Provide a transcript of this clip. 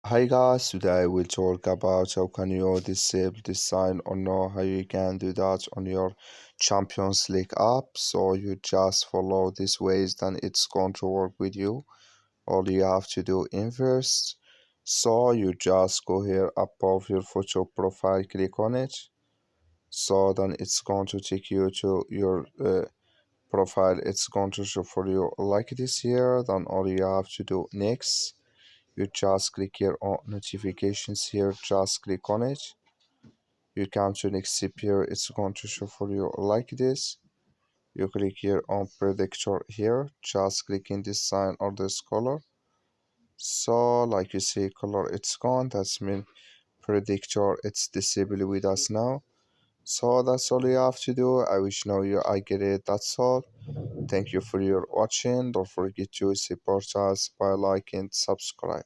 Hi guys, today we'll talk about how can you disable this sign or know how you can do that on your Champions League app. So you just follow these ways, then it's going to work with you. All you have to do in first. So you just go here above your photo profile, click on it. So then it's going to take you to your profile. It's going to show for you like this here. Then all you have to do next, you just click here on notifications here, just click on it. You come to next step here, it's going to show for you like this. You click here on predictor here, just click in this sign or this color. So like you see color, it's gone. That's mean predictor, it's disabled with us now. So that's all you have to do. I wish now you I get it. That's all. Thank you for your watching. Don't forget to support us by liking, subscribe.